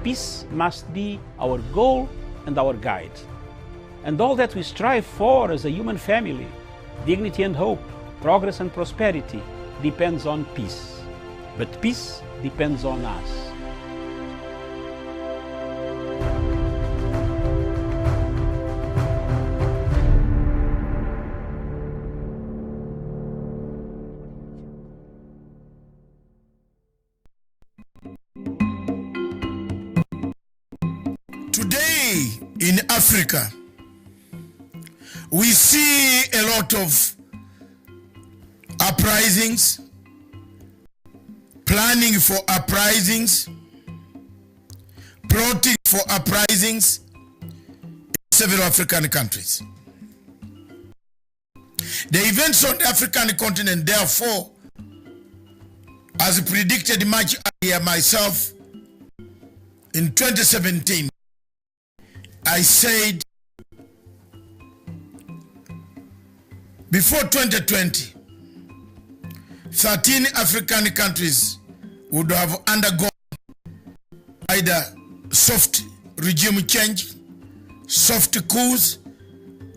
peace must be our goal and our guide. And all that we strive for as a human family, dignity and hope, progress and prosperity, depends on peace. But peace depends on us. Today in Africa, we see a lot of uprisings, planning for uprisings, plotting for uprisings in several African countries. The events on the African continent, therefore, as predicted much earlier myself, in 2017, I said before 2020, 13 African countries would have undergone either soft regime change, soft coups,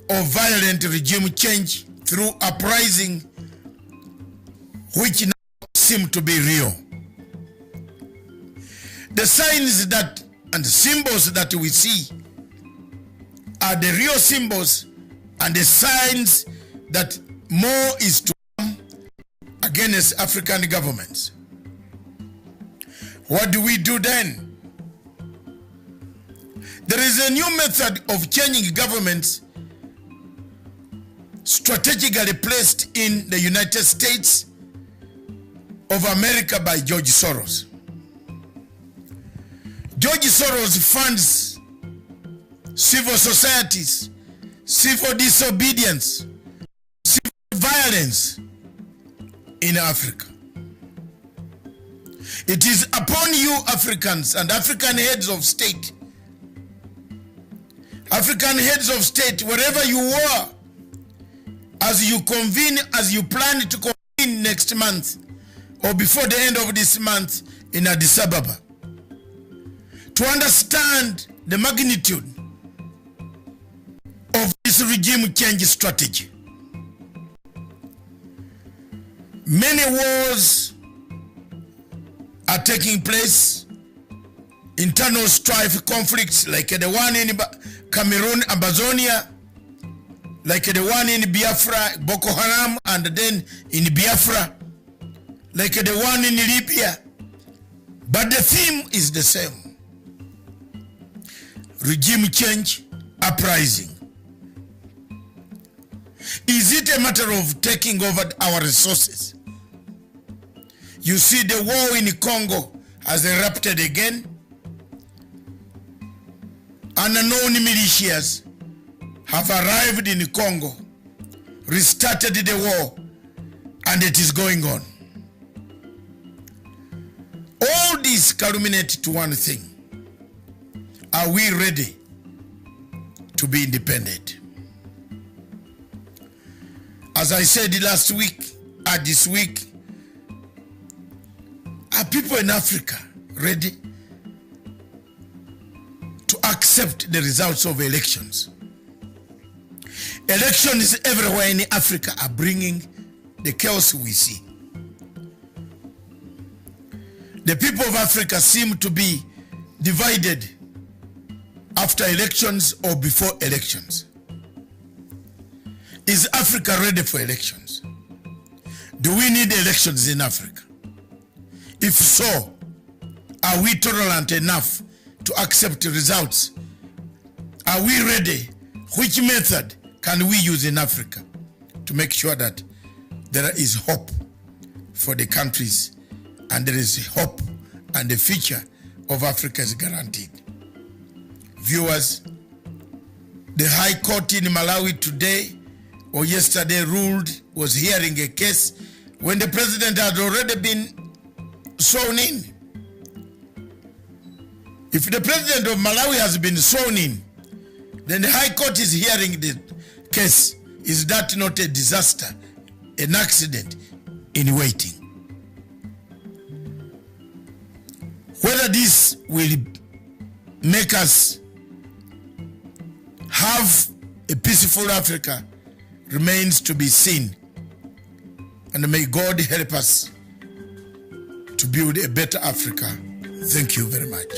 or violent regime change through uprising, which now seem to be real. The signs that and symbols that we see are the real symbols and the signs that more is to come against African governments. What do we do then? There is a new method of changing governments strategically placed in the United States of America by George Soros. George Soros funds civil societies, civil disobedience, civil violence in Africa. It is upon you Africans and African heads of state, wherever you are, as you convene, as you plan to convene next month or before the end of this month in Addis Ababa, to understand the magnitude of this regime change strategy. Many wars are taking place, internal strife, conflicts like the one in Cameroon, Amazonia, like the one in Biafra, Boko Haram, and then in Biafra, like the one in Libya. But the theme is the same. Regime change, uprising. Is it a matter of taking over our resources? You see, the war in Congo has erupted again. Unknown militias have arrived in Congo, restarted the war, and it is going on. All these culminate to one thing. Are we ready to be independent? As I said last week, this week, are people in Africa ready to accept the results of elections? Elections everywhere in Africa are bringing the chaos we see. The people of Africa seem to be divided after elections or before elections. Is Africa ready for elections? Do we need elections in Africa? If so, are we tolerant enough to accept results? Are we ready? Which method can we use in Africa to make sure that there is hope for the countries and there is hope and the future of Africa is guaranteed? Viewers, the High Court in Malawi today or yesterday was hearing a case when the president had already been sworn in. If the president of Malawi has been sworn in, then the High Court is hearing the case. Is that not a disaster, an accident in waiting? Whether this will make us have a peaceful Africa remains to be seen. And may God help us to build a better Africa. Thank you very much.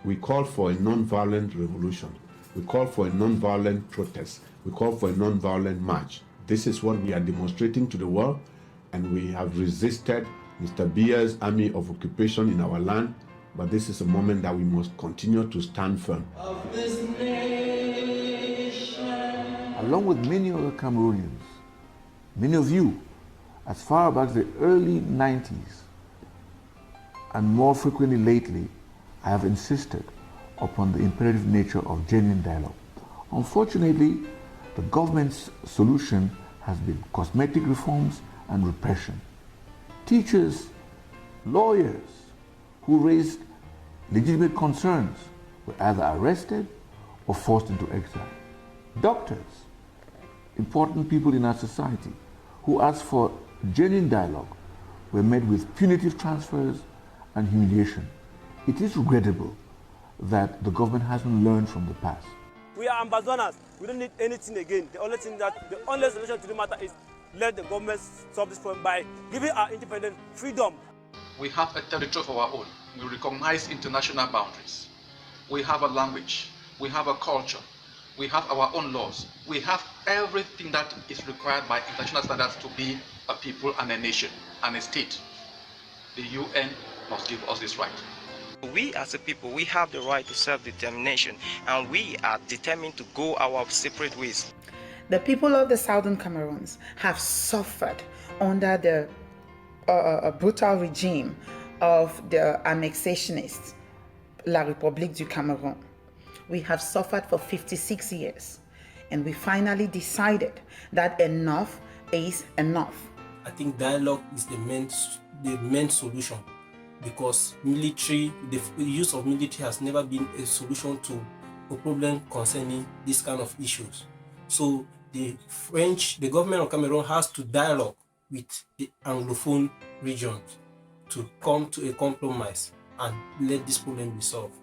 We call for a non-violent revolution. We call for a non-violent protest. We call for a non-violent march. This is what we are demonstrating to the world, and we have resisted Mr. Biya's army of occupation in our land, but this is a moment that we must continue to stand firm. Along with many other Cameroonians, many of you, as far back as the early 90s, and more frequently lately, I have insisted upon the imperative nature of genuine dialogue. Unfortunately, the government's solution has been cosmetic reforms and repression. Teachers, lawyers who raised legitimate concerns were either arrested or forced into exile. Doctors, important people in our society who asked for genuine dialogue, were met with punitive transfers and humiliation. It is regrettable that the government hasn't learned from the past. We are ambassadors. We don't need anything again. The only solution to the matter is let the government solve this problem by giving our independent freedom. We have a territory of our own. We recognize international boundaries. We have a language. We have a culture. We have our own laws. We have everything that is required by international standards to be a people and a nation and a state. The UN must give us this right. We as a people, we have the right to self-determination, and we are determined to go our separate ways. The people of the Southern Cameroons have suffered under the brutal regime of the annexationists, La République du Cameroun. We have suffered for 56 years, and we finally decided that enough is enough. I think dialogue is the main solution, because the use of military has never been a solution to a problem concerning this kind of issues. So the government of Cameroon has to dialogue with the Anglophone regions to come to a compromise and let this problem be solved.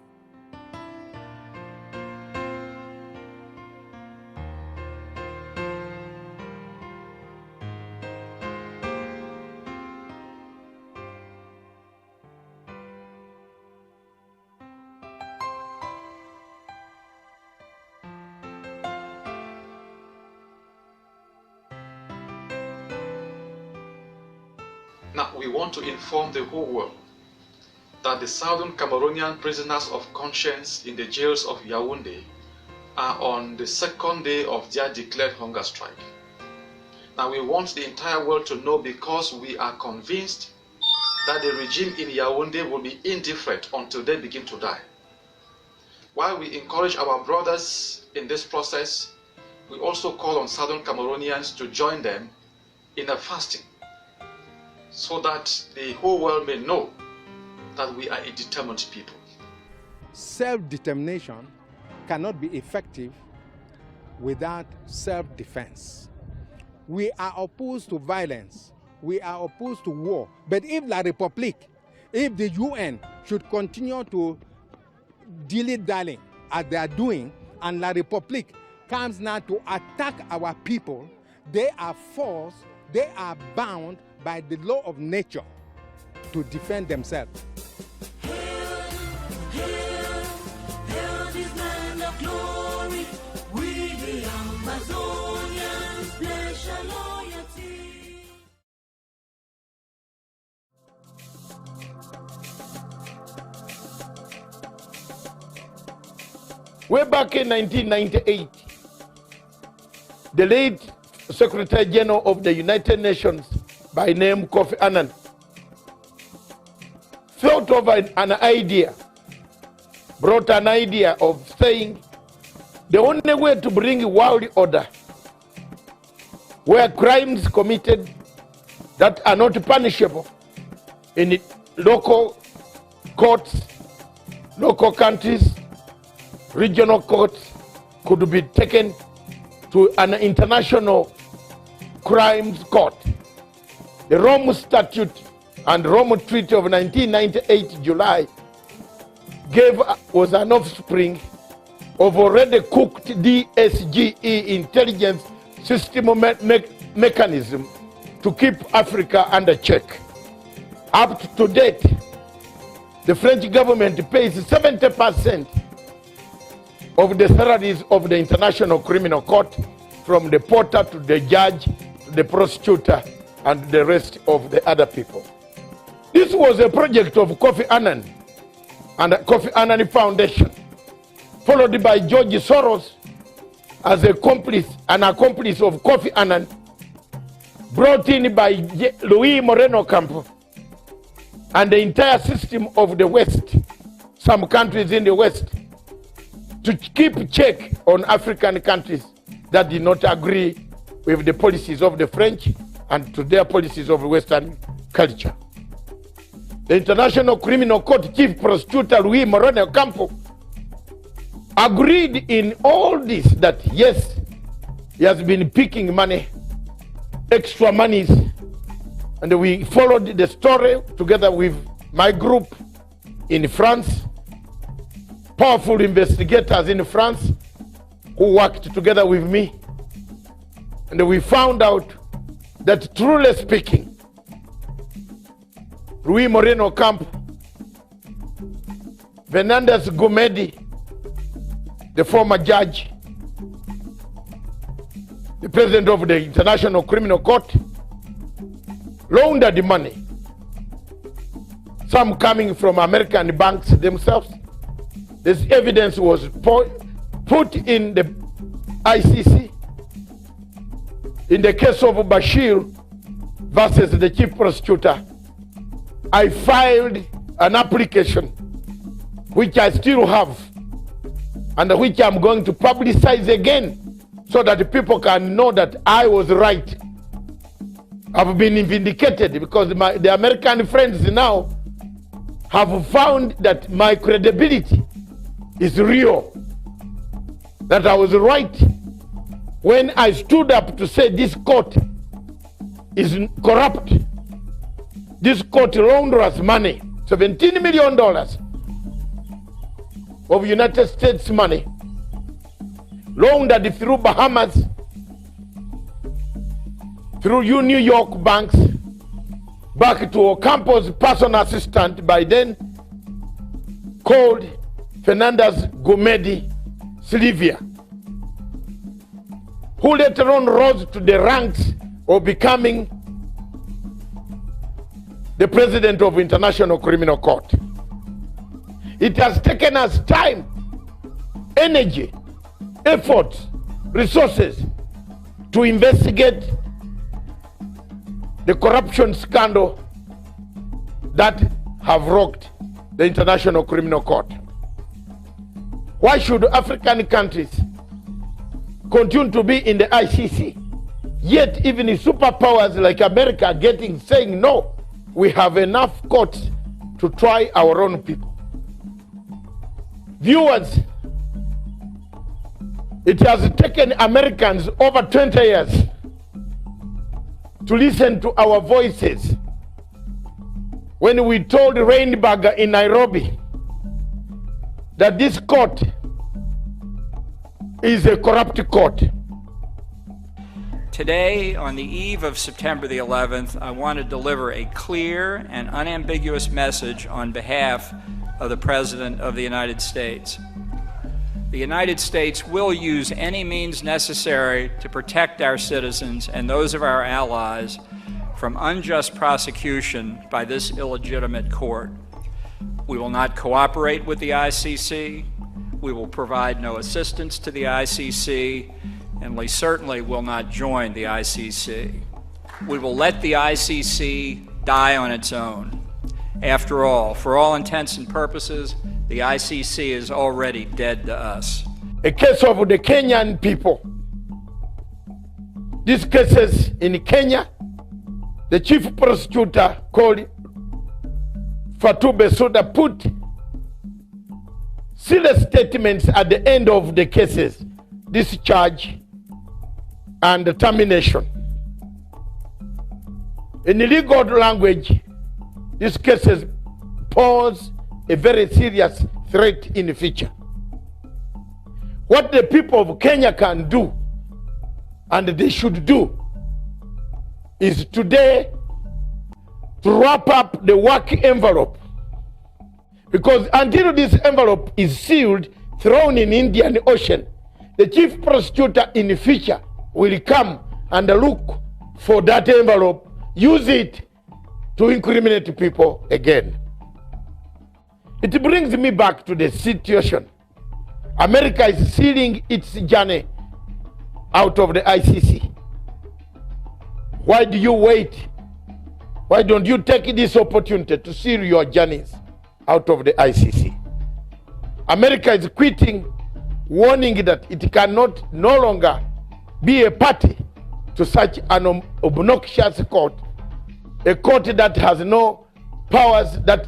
Now, we want to inform the whole world that the Southern Cameroonian prisoners of conscience in the jails of Yaoundé are on the second day of their declared hunger strike. Now, we want the entire world to know, because we are convinced that the regime in Yaoundé will be indifferent until they begin to die. While we encourage our brothers in this process, we also call on Southern Cameroonians to join them in a fasting, so that the whole world may know that we are a determined people. Self-determination cannot be effective without self-defense. We are opposed to violence. We are opposed to war. But if La République, if the UN should continue to dilly-dally as they are doing, and La République comes now to attack our people, they are forced, they are bound by the law of nature to defend themselves. Hail, this land of glory, we the Amazonians pledge our loyalty. Way back in 1998, the late Secretary General of the United Nations, by name Kofi Annan, thought of an idea, brought an idea of saying the only way to bring a world order where crimes committed that are not punishable in local courts, local countries, regional courts could be taken to an international crimes court. The Rome Statute and Rome Treaty of 1998 July was an offspring of already cooked DSGE intelligence system mechanism to keep Africa under check. Up to date, the French government pays 70% of the salaries of the International Criminal Court, from the porter to the judge, to the prosecutor, and the rest of the other people. This was a project of Kofi Annan and the Kofi Annan Foundation, followed by George Soros as an accomplice of Kofi Annan, brought in by Luis Moreno Campo and the entire system of the West, some countries in the West, to keep check on African countries that did not agree with the policies of the French and to their policies of Western culture. The International Criminal Court Chief Prosecutor Luis Moreno Campo agreed in all this that yes, he has been picking money, extra monies, and we followed the story together with my group in France, powerful investigators in France who worked together with me, and we found out that, truly speaking, Luis Moreno Campo, Fernandez Gomedi, the former judge, the president of the International Criminal Court, laundered money, some coming from American banks themselves. This evidence was put in the ICC. In the case of Bashir versus the chief prosecutor, I filed an application, which I still have, and which I'm going to publicize again, so that people can know that I was right. I've been vindicated because the American friends now have found that my credibility is real, that I was right when I stood up to say this court is corrupt. This court launders money, $17 million of United States money, laundered through Bahamas, through New York banks, back to Ocampo's personal assistant, by then called Fernandez Gomedi Silvia, who later on rose to the ranks of becoming the president of International Criminal Court. It has taken us time, energy, efforts, resources to investigate the corruption scandal that have rocked the International Criminal Court. Why should African countries continue to be in the ICC, yet even the superpowers like America are saying no, we have enough courts to try our own people? Viewers, it has taken Americans over 20 years to listen to our voices when we told Rainberger in Nairobi that this court is a corrupt court. Today, on the eve of September the 11th, I want to deliver a clear and unambiguous message on behalf of the President of the United States. The United States will use any means necessary to protect our citizens and those of our allies from unjust prosecution by this illegitimate court. We will not cooperate with the ICC. We will provide no assistance to the ICC, and we certainly will not join the ICC. We will let the ICC die on its own. After all, for all intents and purposes, the ICC is already dead to us. A case of the Kenyan people. These cases in Kenya, the chief prosecutor called Fatou Bensouda put serious statements at the end of the cases, discharge and termination. In legal language, these cases pose a very serious threat in the future. What the people of Kenya can do, and they should do, is today to wrap up the work envelope. Because until this envelope is sealed, thrown in Indian Ocean, the chief prosecutor in the future will come and look for that envelope, use it to incriminate people again. It brings me back to the situation. America is sealing its journey out of the ICC. Why do you wait? Why don't you take this opportunity to seal your journeys out of the ICC? America is quitting, warning that it cannot no longer be a party to such an obnoxious court, a court that has no powers, that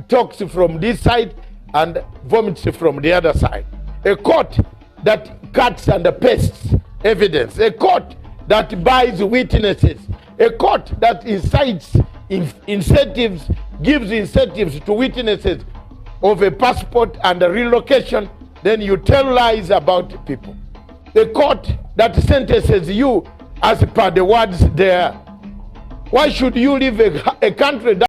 talks from this side and vomits from the other side, a court that cuts and pastes evidence, a court that buys witnesses, a court that incites incentives, gives incentives to witnesses of a passport and a relocation, then you tell lies about people. A court that sentences you as per the words there. Why should you leave a country that